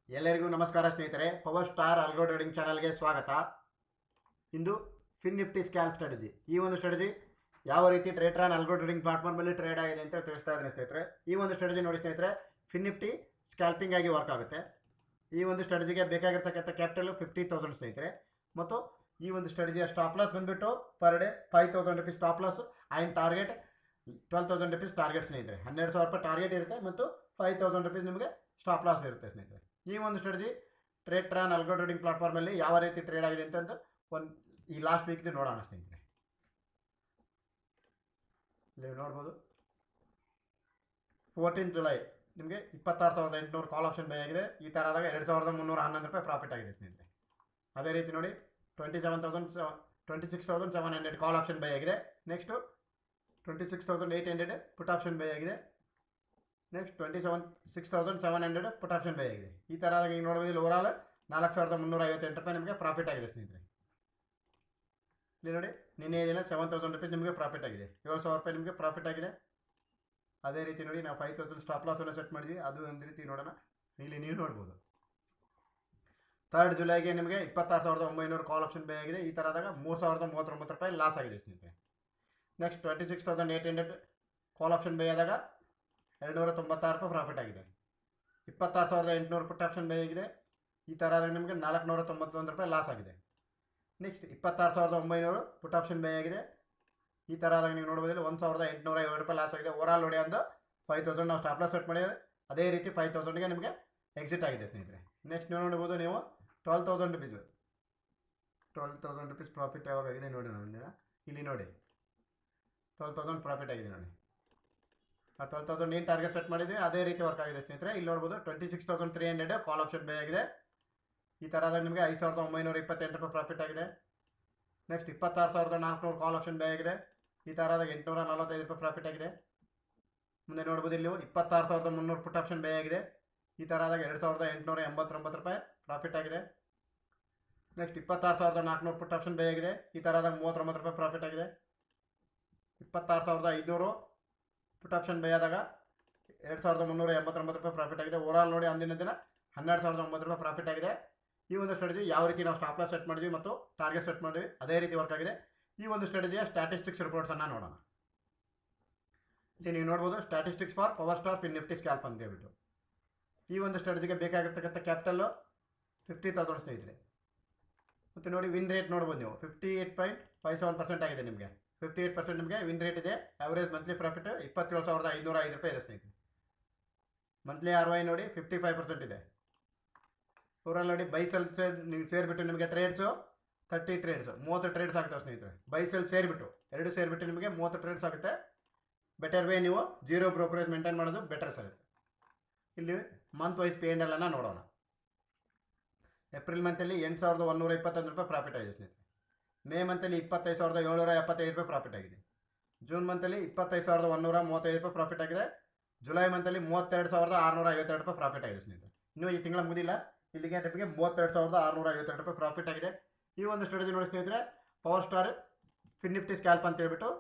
ಎಲ್ಲರಿಗೂ ನಮಸ್ಕಾರ ಸ್ನೇಹಿತರೆ. ಪವರ್ ಸ್ಟಾರ್ ಆಲ್ಗೋ ಟ್ರೇಡಿಂಗ್ ಚಾನಲ್ಗೆ ಸ್ವಾಗತ. ಇಂದು ಫಿನ್ ನಿಫ್ಟಿ ಸ್ಕ್ಯಾಲ್ಪ್ ಸ್ಟ್ರಾಟಜಿ, ಈ ಒಂದು ಸ್ಟ್ರಾಟಜಿ ಯಾವ ರೀತಿ ಟ್ರೇಡರ್ ಆನ್ ಆಲ್ಗೋ ಟ್ರೇಡಿಂಗ್ ಪ್ಲಾಟ್ಫಾರ್ಮಲ್ಲಿ ಟ್ರೇಡ್ ಆಗಿದೆ ಅಂತ ತಿಳಿಸ್ತಾ ಇದ್ದೀನಿ ಸ್ನೇಹಿತರೆ. ಈ ಒಂದು ಸ್ಟ್ರಾಟಜಿ ನೋಡಿ ಸ್ನೇಹಿತರೆ, ಫಿನ್ ನಿಫ್ಟಿ ಸ್ಕ್ಯಾಲ್ಪಿಂಗ್ ಆಗಿ ವರ್ಕ್ ಆಗುತ್ತೆ. ಈ ಒಂದು ಸ್ಟ್ರಾಟಜಿಗೆ ಬೇಕಾಗಿರ್ತಕ್ಕಂಥ ಕ್ಯಾಪಿಟಲ್ 50,000 ಸ್ನೇಹಿತರೆ. ಮತ್ತು ಈ ಒಂದು ಸ್ಟ್ರಾಟಜಿಯ ಸ್ಟಾಪ್ ಲಾಸ್ ಬಂದುಬಿಟ್ಟು per day 5,000 rupees stop loss and target 12,000 rupees target ಸ್ನೇಹಿತರೆ. 12,000 ರೂಪಾಯಿ ಟಾರ್ಗೆಟ್ ಇರುತ್ತೆ ಮತ್ತು 5,000 ರುಪೀಸ್ ನಿಮಗೆ ಸ್ಟಾಪ್ ಲಾಸ್ ಇರುತ್ತೆ ಸ್ನೇಹಿತರೆ. ಈ ಒಂದು strategy trader on algo trading ಪ್ಲಾಟ್ಫಾರ್ಮಲ್ಲಿ ಯಾವ ರೀತಿ ಟ್ರೇಡ್ ಆಗಿದೆ ಅಂತ ಒಂದು ಈ ಲಾಸ್ಟ್ ವೀಕ್ದು ನೋಡೋಣ ಸ್ನೇಹಿತರೆ. ನೀವು ನೋಡ್ಬೋದು 14 ಜುಲೈ ನಿಮಗೆ 26,800 ಕಾಲ್ ಆಪ್ಷನ್ ಬೈ ಆಗಿದೆ. ಈ ಥರ ಆದಾಗ 2,311 ರೂಪಾಯಿ ಪ್ರಾಫಿಟ್ ಆಗಿದೆ ಸ್ನೇಹಿತರೆ. ಅದೇ ರೀತಿ ನೋಡಿ 26,700 ಕಾಲ್ ಆಪ್ಷನ್ ಬೈ ಆಗಿದೆ. ನೆಕ್ಸ್ಟು 26,800 ಪುಟ್ ಆಪ್ಷನ್ ಬೈ ಆಗಿದೆ. ನೆಕ್ಸ್ಟ್ 26,700 ಪುಟ್ ಆಪ್ಷನ್ ಬೈ ಆಗಿದೆ. ಈ ಥರ ಈಗ ನೋಡ್ಬೋದು, ಇಲ್ಲಿ ಓವರಾಲ್ 4,358 ರೂಪಾಯಿ ನಿಮಗೆ ಪ್ರಾಫಿಟ್ ಆಗಿದೆ ಸ್ನೇಹಿತರೆ. ಇಲ್ಲಿ ನೋಡಿ, ನಿನ್ನೆ ದಿನ 7,000 ರುಪೀಸ್ ನಿಮಗೆ ಪ್ರಾಫಿಟ್ ಆಗಿದೆ, 7,000 ರೂಪಾಯಿ ನಿಮಗೆ ಪ್ರಾಫಿಟ್ ಆಗಿದೆ. ಅದೇ ರೀತಿ ನೋಡಿ, ನಾವು 5,000 ಸ್ಟಾಪ್ ಲಾಸನ್ನು ಸೆಟ್ ಮಾಡಿದ್ವಿ, ಅದು ಒಂದು ರೀತಿ ನೋಡೋಣ. ಇಲ್ಲಿ ನೀವು ನೋಡ್ಬೋದು 3 ಜುಲೈಗೆ ನಿಮಗೆ 26,900 ಕಾಲ್ ಆಪ್ಷನ್ ಬೈ ಆಗಿದೆ. ಈ ಥರ ಆದಾಗ 3,039 ರೂಪಾಯಿ ಲಾಸ್ ಆಗಿದೆ ಸ್ನೇಹಿತರೆ. ನೆಕ್ಸ್ಟ್ 26,800 ಕಾಲ್ ಆಪ್ಷನ್ ಬೈ ಆದಾಗ 296 ರೂಪಾಯಿ ಪ್ರಾಫಿಟ್ ಆಗಿದೆ. 26,800 ಪುಟ್ ಆಪ್ಷನ್ ಬೈ ಆಗಿದೆ. ಈ ಥರ ಆದಾಗ ನಿಮಗೆ 491 ರೂಪಾಯಿ ಲಾಸ್ ಆಗಿದೆ. ನೆಕ್ಸ್ಟ್ 26,900 ಪುಟ್ ಆಪ್ಷನ್ ಬೈ ಆಗಿದೆ. ಈ ಥರ ಆದಾಗ ನೀವು ನೋಡ್ಬೋದು 1,850 ರೂಪಾಯಿ ಲಾಸ್ ಆಗಿದೆ. ಓವರಾಲ್ ನೋಡಿ ಒಂದು 5,000 ನಾವು ಸ್ಟಾಪ್ ಲಾಸ್ ಸೆಟ್ ಮಾಡಿದ್ದೇವೆ. ಅದೇ ರೀತಿ 5,000ಗೆ ನಿಮಗೆ ಎಕ್ಸಿಟ್ ಆಗಿದೆ ಸ್ನೇಹಿತರೆ. ನೆಕ್ಸ್ಟ್ ನೀವು ನೋಡ್ಬೋದು, ನೀವು 12,000 ರುಪೀಸ್ ಪ್ರಾಫಿಟ್ ಯಾವಾಗ ಆಗಿದೆ ನೋಡಿ. ನಾವು ಇಲ್ಲಿ ನೋಡಿ 12,000 ಪ್ರಾಫಿಟ್ ಆಗಿದೆ ನೋಡಿ. ಆ 12,000 ಏನು ಟಾರ್ಗೆಟ್ ಸೆಟ್ ಮಾಡಿದ್ವಿ ಅದೇ ರೀತಿ ವರ್ಕ್ ಆಗಿದೆ ಸ್ನೇಹಿತರೆ. ಇಲ್ಲಿ ನೋಡ್ಬೋದು 26,300 ಕಾಲ್ ಆಪ್ಷನ್ ಬೈ ಆಗಿದೆ. ಈ ಥರ ಆದಾಗ ನಿಮಗೆ 5,928 ರೂಪಾಯಿ ಪ್ರಾಫಿಟ್ ಆಗಿದೆ. ನೆಕ್ಸ್ಟ್ 26,400 ಕಾಲ್ ಆಪ್ಷನ್ ಬೈ ಆಗಿದೆ. ಈ ಥರ ಆದಾಗ 845 ರೂಪಾಯಿ ಪ್ರಾಫಿಟ್ ಆಗಿದೆ. ಮುಂದೆ ನೋಡ್ಬೋದು, ಇಲ್ಲಿ 26,300 ಪುಟ್ ಆಪ್ಷನ್ ಬೈ ಆಗಿದೆ. ಈ ಥರ ಆದಾಗ 2,889 ರೂಪಾಯಿ ಪ್ರಾಫಿಟ್ ಆಗಿದೆ. ನೆಕ್ಸ್ಟ್ 26,400 ಪುಟ್ ಆಪ್ಷನ್ ಬೈ ಆಗಿದೆ. ಈ ಥರ ಆದಾಗ 39 ರೂಪಾಯಿ ಪ್ರಾಫಿಟ್ ಆಗಿದೆ. 26,500 ಪುಟ್ ಆಪ್ಷನ್ ಬೈ ಆದಾಗ 2,389 ರೂಪಾಯಿ ಪ್ರಾಫಿಟ್ ಆಗಿದೆ. ಓವರಾಲ್ ನೋಡಿ ಅಂದಿನ ದಿನ 12,009 ರೂಪಾಯಿ ಪ್ರಾಫಿಟ್ ಆಗಿದೆ. ಈ ಒಂದು ಸ್ಟ್ರಾಟಜಿ ಯಾವ ರೀತಿ ನಾವು ಸ್ಟಾಪ್ ಲಾಸ್ ಸೆಟ್ ಮಾಡಿದ್ವಿ ಮತ್ತು ಟಾರ್ಗೆಟ್ ಸೆಟ್ ಮಾಡಿದ್ವಿ ಅದೇ ರೀತಿ ವರ್ಕ್ ಆಗಿದೆ. ಈ ಒಂದು ಸ್ಟ್ರಾಟಜಿಯ ಸ್ಟ್ಯಾಟಿಸ್ಟಿಕ್ಸ್ ರಿಪೋರ್ಟ್ಸನ್ನು ನೋಡೋಣ. ಇಲ್ಲಿ ನೀವು ನೋಡ್ಬೋದು, statistics for power star fin Nifty scalp ಅಂತ ಹೇಳ್ಬಿಟ್ಟು. ಈ ಒಂದು ಸ್ಟ್ರಾಟಜಿಗೆ ಬೇಕಾಗಿರ್ತಕ್ಕಂಥ ಕ್ಯಾಪಿಟಲ್ಲು 50,000 ಸ್ನೇಹಿತರೆ. ಮತ್ತು ನೋಡಿ, ವಿನ್ ರೇಟ್ ನೋಡ್ಬೋದು ನೀವು 58.57% ಆಗಿದೆ. ನಿಮಗೆ 58% ನಿಮಗೆ ವಿನ್ ರೇಟ್ ಇದೆ. ಆವರೇಜ್ ಮಂತ್ಲಿ ಪ್ರಾಫಿಟ್ 27,505 ರೂಪಾಯಿ ಇದೆ ಸ್ನೇಹಿತರೆ. ಮಂತ್ಲಿ ROI ನೋಡಿ 55% ಇದೆ. ಓವರಾಲ್ ನೋಡಿ, ಬೈ ಸೆಲ್ ನೀವು ಸೇರಿಬಿಟ್ಟು ನಿಮಗೆ ಟ್ರೇಡ್ಸು 30 ಟ್ರೇಡ್ಸು 30 ಟ್ರೇಡ್ಸ್ ಆಗ್ತವೆ ಸ್ನೇಹಿತರೆ. ಬೈ ಸೆಲ್ ಸೇರಿಬಿಟ್ಟು 2 ಸೇರಿಬಿಟ್ಟು ನಿಮಗೆ 30 ಟ್ರೇಡ್ಸ್ ಆಗುತ್ತೆ. ಬೆಟರ್ ವೇ ನೀವು 0 ಬ್ರೋಕರೇಜ್ ಮೇಂಟೈನ್ ಮಾಡೋದು ಬೆಟರ್ ಆಗುತ್ತೆ. ಇಲ್ಲಿ ಮಂತ್ ವೈಸ್ P&L ಅನ್ನು ನೋಡೋಣ. ಏಪ್ರಿಲ್ ಮಂತಲ್ಲಿ 8,121 ರೂಪಾಯಿ ಪ್ರಾಫಿಟ್ ಆಗಿದೆ ಸ್ನೇಹಿತರೆ. ಮೇ ಮಂತಲ್ಲಿ 25,775 ರೂಪಾಯಿ ಪ್ರಾಫಿಟ್ ಆಗಿದೆ. ಜೂನ್ ಮಂತಲ್ಲಿ 25,135 ರೂಪಾಯಿ ಪ್ರಾಫಿಟ್ ಆಗಿದೆ. ಜುಲೈ ಮಂತಲ್ಲಿ 32,652 ರೂಪಾಯಿ ಪ್ರಾಫಿಟ್ ಆಗಿದೆ ಸ್ನೇಹಿತರೆ. ಇನ್ನೂ ಈ ತಿಂಗಳ ಮುಗಿದಿಲ್ಲ, ಇಲ್ಲಿಗೆ ನಿಮಗೆ 32,652 ರೂಪಾಯಿ ಪ್ರಾಫಿಟ್ ಆಗಿದೆ. ಈ ಒಂದು ಸ್ಟ್ರಾಟಜಿ ನೋಡಿ ಸ್ನೇಹಿತರೆ, power star fin Nifty scalp ಅಂತ ಹೇಳ್ಬಿಟ್ಟು.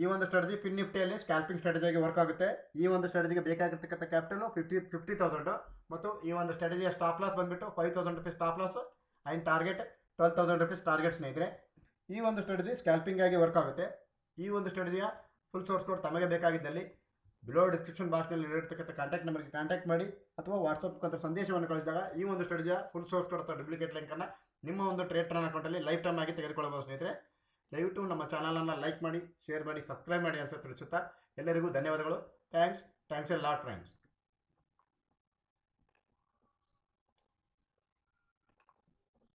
ಈ ಒಂದು ಸ್ಟ್ರಾಟಜಿ ಫಿನ್ ನಿಫ್ಟಿಯಲ್ಲಿ ಸ್ಕ್ಯಾಲ್ಪಿಂಗ್ ಸ್ಟ್ರಾಟಜಿಯಾಗಿ ವರ್ಕ್ ಆಗುತ್ತೆ. ಈ ಒಂದು ಸ್ಟ್ರಾಟಜಿಗೆ ಬೇಕಾಗಿರ್ತಕ್ಕಂಥ ಕ್ಯಾಪಿಟಲು 50,000 ಮತ್ತು ಈ ಒಂದು ಸ್ಟ್ರಾಟಜಿಯ ಸ್ಟಾಪ್ ಲಾಸ್ ಬಂದುಬಿಟ್ಟು 5,000 rupees stop loss and target 12,000 rupees target ಸ್ನೇಹಿತರೆ. ಈ ಒಂದು ಸ್ಟ್ರಾಟಜಿ ಸ್ಕ್ಯಾಲ್ಪಿಂಗ್ ಆಗಿ ವರ್ಕ್ ಆಗುತ್ತೆ. ಈ ಒಂದು ಸ್ಟ್ರಾಟಜಿಯ ಫುಲ್ ಸೋರ್ಸ್ ಕೋಡ್ ತಮಗೆ ಬೇಕಾಗಿದ್ದಲ್ಲಿ ಬಿಲೋ ಡಿಸ್ಕ್ರಿಪ್ಷನ್ ಬಾಕ್ಸ್ನಲ್ಲಿ ಇರತಕ್ಕಂಥ ಕಾಂಟ್ಯಾಕ್ಟ್ ನಂಬರ್ಗೆ ಕಾಂಟ್ಯಾಕ್ಟ್ ಮಾಡಿ ಅಥವಾ ವಾಟ್ಸಪ್ ಮುಖಾಂತರ ಸಂದೇಶವನ್ನು ಕಳಿಸಿದಾಗ ಈ ಒಂದು ಸ್ಟ್ರಾಟಜಿಯ ಫುಲ್ ಸೋರ್ಸ್ ಕೋಡ್ ಅಥವಾ ಡುಪ್ಲಿಕೇಟ್ ಲಿಂಕನ್ನು ನಿಮ್ಮ ಒಂದು ಟ್ರೇಡರ್ ಅಕೌಂಟಲ್ಲಿ ಲೈಫ್ ಟೈಮ್ ಆಗಿ ತೆಗೆದುಕೊಳ್ಳಬಹುದು ಸ್ನೇಹಿತರೆ. ದಯವಿಟ್ಟು ನಮ್ಮ ಚಾನಲನ್ನು ಲೈಕ್ ಮಾಡಿ, ಶೇರ್ ಮಾಡಿ, ಸಬ್ಸ್ಕ್ರೈಬ್ ಮಾಡಿ ಅಂತ ತಿಳಿಸುತ್ತಾ ಎಲ್ಲರಿಗೂ ಧನ್ಯವಾದಗಳು. Thanks A lot friends.